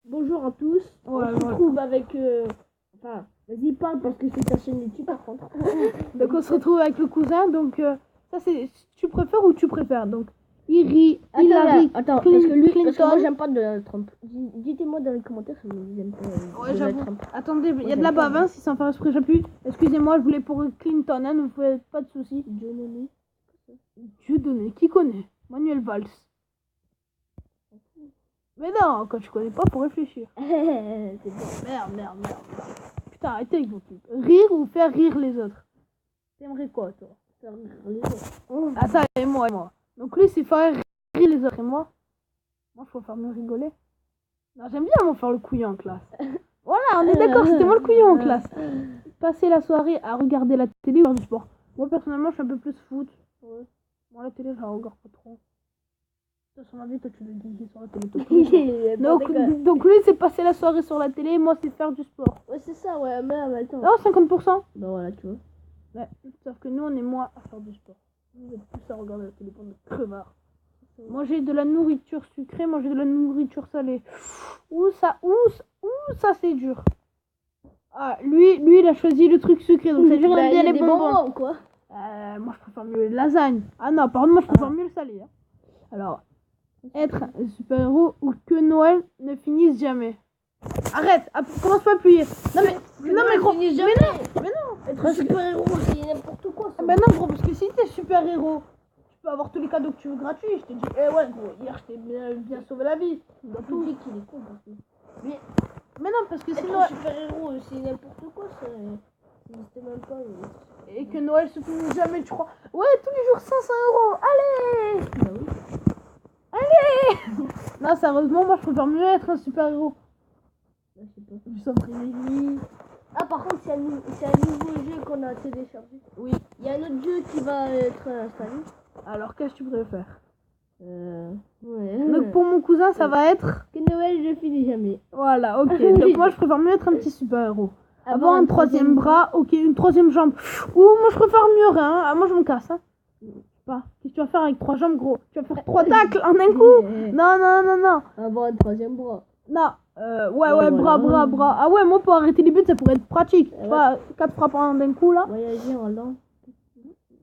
Bonjour à tous. On se retrouve avec... Enfin, vas-y, parle parce que c'est ta chaîne YouTube par contre. Donc on se retrouve avec le cousin. Donc ça c'est tu préfères ou tu préfères. Donc Hillary, Attends, parce que moi j'aime pas Donald Trump. Dites-moi dans les commentaires si vous aimez pas Donald Trump. Attendez, il y a de la bave, hein, si sans faire esprit j'appuie. Excusez-moi, je voulais pour Clinton, hein, ne vous faites pas de soucis. Dieu donné, qui connaît Manuel Valls. Mais non, quand tu connais pas, faut réfléchir. C'est bon. Merde. Putain, arrêtez avec vos pubs. Rire ou faire rire les autres. T'aimerais quoi, toi? Faire rire les autres. Ah ça, et moi. Donc lui, c'est faire rire les autres. Et moi je préfère mieux rigoler. Non, j'aime bien moi faire le couillon en classe. Voilà, on est d'accord, c'était moi le couillon en classe. Passer la soirée à regarder la télé ou faire du sport. Moi, personnellement, je suis un peu plus foot. Ouais. Moi, la télé, je la regarde pas trop. Sur ma vie, toi, tu le dis sur la télé. Donc lui, c'est passer la soirée sur la télé. Et moi, c'est faire du sport. Ouais, c'est ça, ouais, mais attends. Oh, 50%. Bah voilà, tu vois. Ouais, sauf que nous, on est moins à faire du sport. Vous êtes plus à regarder la télé pour de crevards. Manger de la nourriture sucrée, manger de la nourriture salée. Ouh, ça, c'est dur. Ah, lui, il a choisi le truc sucré, donc ça veut dire qu'il aime bien les bonbons. Quoi. Moi, je préfère mieux les lasagnes. Ah non, pardon, moi, je préfère mieux le salé. Hein. Alors, être un super-héros ou que Noël ne finisse jamais. Arrête, commence pas à appuyer. Mais gros, mais non. Être un super-héros, c'est n'importe quoi, ça. Mais non, gros, parce que si t'es super-héros, tu peux avoir tous les cadeaux que tu veux gratuits. Je t'ai dit, ouais, gros, hier, je t'ai bien sauvé la vie. Dans tout le qu'il est con, parce que... Mais non, parce que c'est sinon... un super-héros, c'est n'importe quoi, ça. N'existait même pas. Et que Noël se finit jamais, tu crois. Ouais, tous les jours 500 €. Allez. Bah oui. Allez. Non, sérieusement, moi, je préfère mieux être un super-héros. Bah, je sais pas. Je sauverai les vies. Ah, par contre, c'est un nouveau jeu qu'on a téléchargé. Oui. Il y a un autre jeu qui va être installé. Alors, qu'est-ce que tu préfères? Ouais. Donc, pour mon cousin, ça va être... Que Noël, je finis jamais. Voilà, ok. Donc, moi, je préfère mieux être un petit super-héros. Avoir un troisième bras, ok, une troisième jambe. Ouh, moi, je préfère mieux rien. Ah, moi, je me casse, hein. Je sais pas. Qu'est-ce que tu vas faire avec 3 jambes, gros? Tu vas faire 3 tacles en un coup? Non. Avoir un troisième bras. Non. Ouais, bras. Ah ouais, moi, pour arrêter les buts, ça pourrait être pratique. Tu vois, 4 frappes en d'un coup, là. Voyager en lent.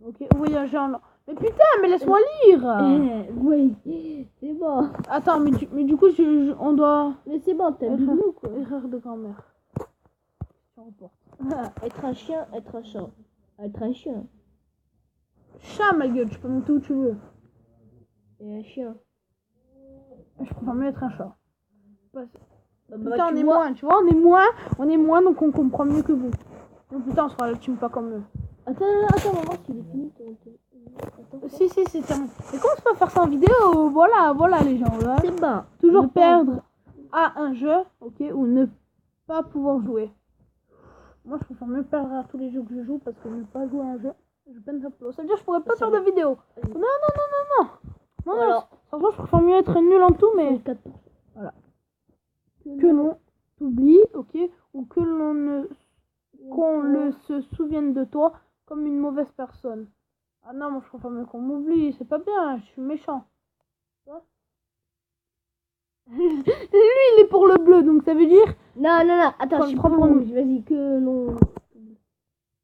Ok, voyager en lent. Mais putain, mais laisse-moi lire. Oui, c'est bon. Attends, mais du coup, on doit... Mais c'est bon, t'as vu ou quoi? Erreur de grand-mère. Être un chien, être un chat. Être un chien. Chat, ma gueule, tu peux monter où tu veux. Et un chien. Je préfère mieux être un chat. Putain, on est moins, tu vois, on est moins, donc on comprend mieux que vous. Donc putain, on sera là, tu me pas comme eux. Attends, on va voir s'il est fini. Si, c'est terminé. Mais comment tu peux faire ça en vidéo? Voilà les gens, là. C'est bas. Toujours perdre à un jeu, ok, ou ne pas pouvoir jouer. Moi, je préfère mieux perdre à tous les jeux que je joue parce que ne pas jouer à un jeu, je peine ça. Ça veut dire que je pourrais pas faire de vidéo. Non. Alors, franchement, je préfère mieux être nul en tout, mais voilà. Que l'on t'oublie, ok, ou que qu'on se souvienne de toi comme une mauvaise personne. Ah non, moi je préfère mieux qu'on m'oublie, c'est pas bien, je suis méchant. Lui, il est pour le bleu, donc ça veut dire... Non, attends, je prends mon rouge, vas-y, que l'on...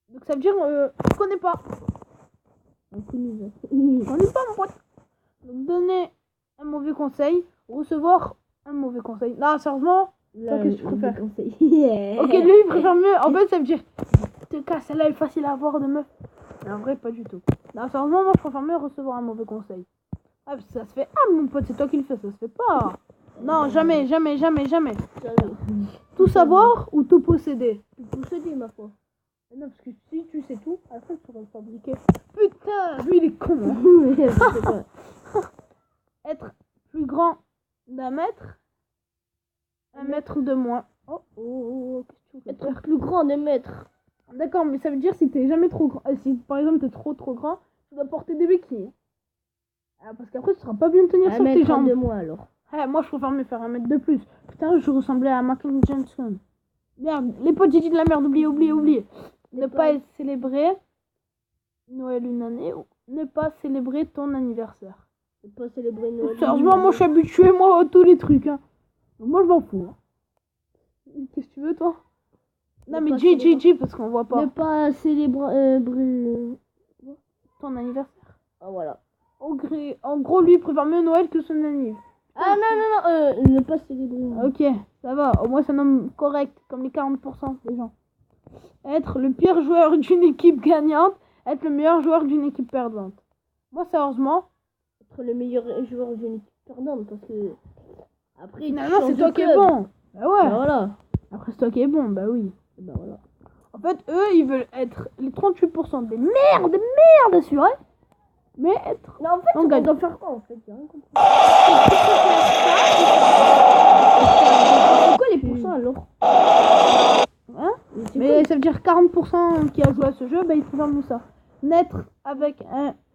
Donc ça veut dire, je connais pas. On connaît pas, mon pote. Donc donner un mauvais conseil, recevoir un mauvais conseil. Non, sérieusement, toi, qu'est-ce que tu préfères? Ok, lui, il préfère mieux. En fait, ça veut dire, te casse, celle-là, elle est facile à avoir de meuf. Mais en vrai, pas du tout. Non, sérieusement, moi, je préfère mieux recevoir un mauvais conseil. Ah, parce que ça se fait. Ah, mon pote, c'est toi qui le fais, ça se fait pas. Non, jamais. Tout savoir ou tout posséder? Tout posséder, ma foi. Non, parce que si tu sais tout, après tu pourras le fabriquer. Putain, lui il est con. Hein. Être plus grand d'1 mètre, 1 mètre de moins. Qu'est-ce que tu veux? Être plus grand d'1 mètre. D'accord, mais ça veut dire si t'es jamais trop grand. Si par exemple t'es trop grand, tu dois porter des béquilles. Parce qu'après tu seras pas bien tenir sur tes jambes. De moins alors. Moi je préfère me faire 1 mètre de plus. Putain, je ressemblais à Michael Johnson. Merde, les potes, j'ai dit de la merde, oubliez. Ne pas célébrer Noël une année ou ne pas célébrer ton anniversaire. Ne pas célébrer Noël. Sérieusement, moi je suis habitué à tous les trucs. Hein. Donc, moi je m'en fous. Hein. Qu'est-ce que tu veux, toi? Non, Ne mais pas G, parce qu'on voit pas. Ne pas célébrer Ton anniversaire. Ah voilà. En gros, lui, il préfère mieux Noël que son anniversaire. Ah non, ne pas célébrer. Ok, ça va. Au moins, c'est un homme correct, comme les 40% des gens. Être le pire joueur d'une équipe gagnante, être le meilleur joueur d'une équipe perdante. Moi, sérieusement, Être le meilleur joueur d'une équipe perdante parce que après finalement, c'est toi qui es bon. Bah ouais. Bah voilà. Après, c'est toi qui es bon, bah oui. Bah voilà. En fait, eux, ils veulent être les 38% des merdes assurés. Mais être... Non, en fait, on gagne. doit faire quoi en fait? J'ai rien compris. C'est quoi les pourcents alors? Hein? Mais ça veut dire 40% qui a joué à ce jeu, bah ils préfèrent mieux ça. Naître avec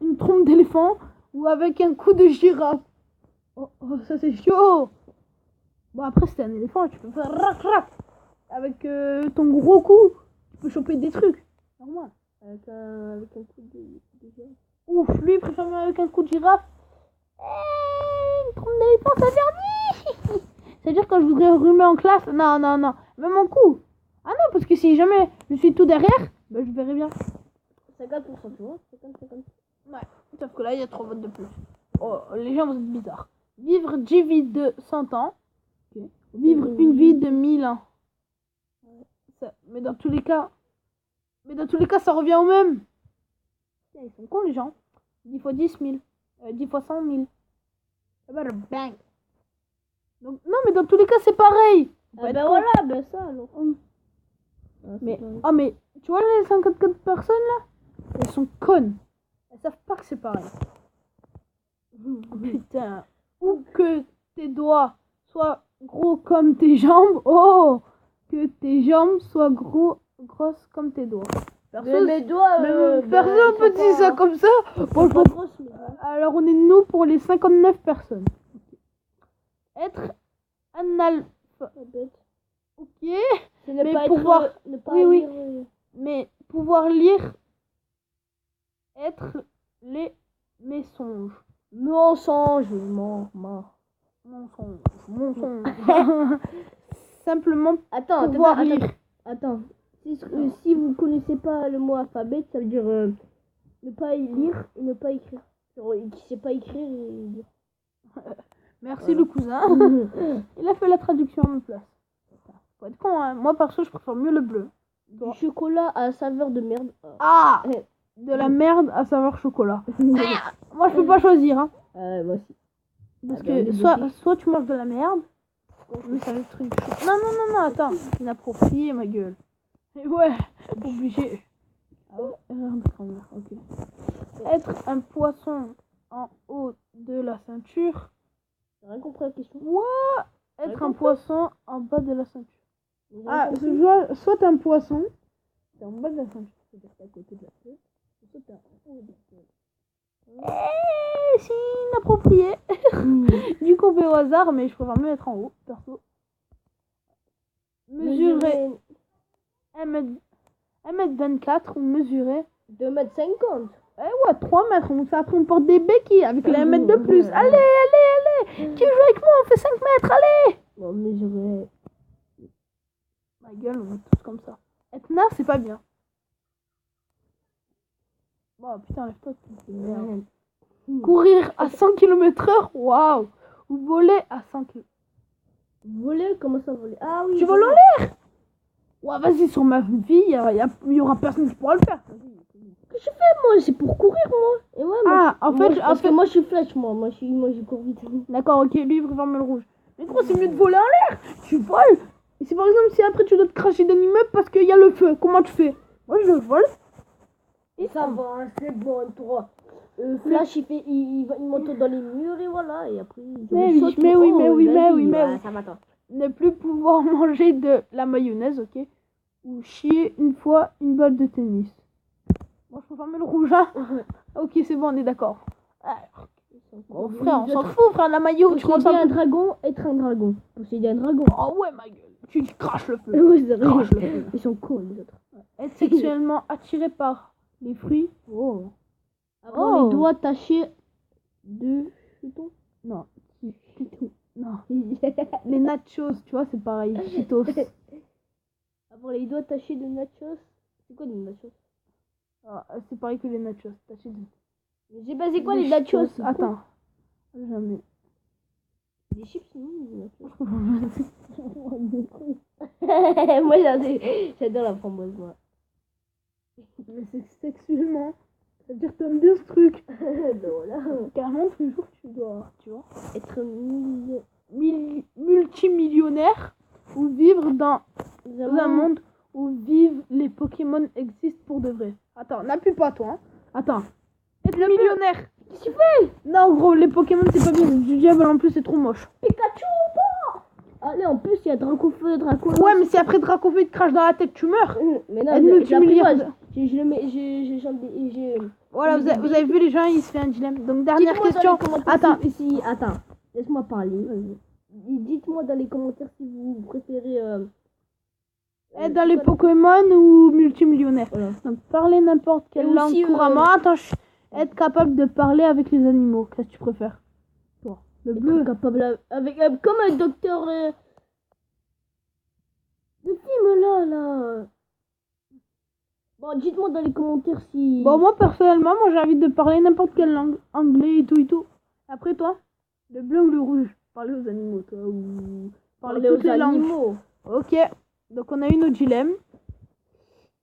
une trompe d'éléphant ou avec un coup de girafe. Oh, ça c'est chaud. Bon, après, c'est un éléphant, tu peux faire rac. Avec ton gros coup, tu peux choper des trucs. Normal. Avec un coup de girafe. Ouf, lui il préfère mieux avec un coup de girafe. Une trompe d'éléphant, ça verdit. C'est-à-dire quand je voudrais rhumer en classe, non. Même en coup. Ah non, parce que si jamais je suis tout derrière, bah je verrai bien. 50%, tu vois? 50. Ouais, sauf que là, il y a 3 votes de plus. Oh, les gens, vous êtes bizarres. Vivre 10 vies de 100 ans. Okay. Vivre une vie de 1000 ans. Mais dans tous les cas, ça revient au même. Ils sont cons, les gens. 10 fois 10 000. 10 fois 100 000. Bang. Donc, non, mais dans tous les cas, c'est pareil. Ah bah voilà, bah ça alors. Oui. Ah, mais tu vois les 54 personnes là, elles sont connes. Elles savent pas que c'est pareil. Putain. Ou que tes doigts soient gros comme tes jambes. Oh, que tes jambes soient grosses comme tes doigts. Personne, mes doigts, personne peut dire ça comme ça. Bon, alors on est nous pour les 59 personnes. Être analphabète. Ok. C'est ne mais pas pouvoir... être, ne pas lire. Mais pouvoir lire, être les mensonges. Mensonge. Simplement Attends. lire. Attends. Si vous connaissez pas le mot alphabet, ça veut dire ne pas lire et ne pas écrire. Genre, qui sait pas écrire et lire. Merci le cousin. Il a fait la traduction à ma place. Faut être con, hein. Moi perso, je préfère mieux le bleu. Du chocolat à saveur de merde. Ah, de la merde à saveur chocolat. Moi, je peux pas choisir, hein. Moi aussi. Parce que soit tu manges de la merde, mais ça va être truc. Non, attends. Inapproprié, ma gueule. Et ouais, obligé. Ok. Être un poisson en haut de la ceinture. J'ai rien compris la question. Ouais. Être un poisson en bas de la ceinture. Soit t'es un poisson, t'es en bas de la ceinture, c'est-à-dire t'es à côté de la queue, soit t'es en haut de la queue. C'est inapproprié. Du coup, on fait au hasard, mais je préfère mieux être en haut, perso. Mesurer 1m24 ou mesurer 2m50. Ouais, 3 mètres. Donc après, on porte des béquilles avec les 1 mètre de plus. Allez. Qui joue avec moi? On fait 5 mètres, allez. Bon, mesurer. Ma gueule, on est tous comme ça. Être nain, c'est pas bien. Bon, putain, lève-toi. Merde. Courir à 100 km/h, waouh. Ou voler à 100 km. Voler? Comment ça voler? Ah oui. Tu voles en l'air? Ouais, vas-y, sur ma vie, il y aura personne qui pourra le faire. Qu'est-ce que je fais, moi? C'est pour courir, moi. Et ouais, moi, parce que moi, je suis flèche, moi, je cours vite. D'accord, ok, lui, il préfère le rouge. Mais gros, c'est mieux de voler en l'air. Tu voles. Et c'est par exemple, si après, tu dois te cracher d'un immeuble parce qu'il y a le feu, comment tu fais? Moi, je vole. Et ça va, c'est bon, toi. Flash, il monte dans les murs et voilà. Et après, mais oui. Ça va, toi. Ne plus pouvoir manger de la mayonnaise, ok? Ou chier une fois une balle de tennis. Moi, je préfère le rouge, hein? Ok, c'est bon, on est d'accord. Oh, frère, on s'en fout, frère, la maillot. Tu posséder un dragon, être un dragon. Posséder un dragon. Oh ouais, ma gueule. Tu craches le feu. Oui, c'est vrai. Ils sont cons, les autres. Être sexuellement attiré par les fruits. Oh. Avoir les doigts tachés de chuton. Non. Non. Les nachos, tu vois, c'est pareil. Cheetos. Avoir les doigts tachés de nachos. C'est quoi les nachos? Ah, c'est pareil que les nachos. Taché de... Je sais pas, c'est quoi Des les nachos? chips. Attends. Jamais. Des chips, non? Des nachos. Moi, j'adore la framboise, moi. Mais c'est sexuellement. Ça veut dire que t'aimes bien ce truc. Ben voilà. Carrément, tous les jours, tu dois, tu vois, Être multimillionnaire ou vivre dans un monde où vivent les Pokémon existent pour de vrai. Attends, n'appuie pas toi. Hein. Attends. Être millionnaire. Qu'est-ce que tu fais? Non, gros, les Pokémon c'est pas bien. Du diable en plus c'est trop moche. Pikachu ou pas? Allez, en plus, il y a Dracofeu, Draco. Ouais, mais si après Dracofeu il te crache dans la tête, tu meurs. Mais non, Être multimillionnaire. je le mets. Voilà, vous avez vu les gens, il se fait un dilemme. Donc, dernière question. Attends. Attends, laisse-moi parler. Dites-moi dans les commentaires si vous préférez. Être dans les Pokémon ou multimillionnaire. Voilà. Donc, parler n'importe quelle Et langue aussi, couramment. Attends, être capable de parler avec les animaux. Qu'est-ce que tu préfères? Toi. Le bleu. Capable avec. Comme un docteur. Le film là. Bon, dites-moi dans les commentaires si. Bon, moi, personnellement, j'ai envie de parler n'importe quelle langue. Anglais et tout et tout. Après, toi? Le bleu ou le rouge? Parler aux animaux, toi. Ou parler toutes les langues. Ok. Donc, on a eu nos dilemmes.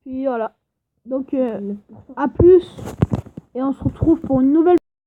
Puis, voilà. Donc, à plus. Et on se retrouve pour une nouvelle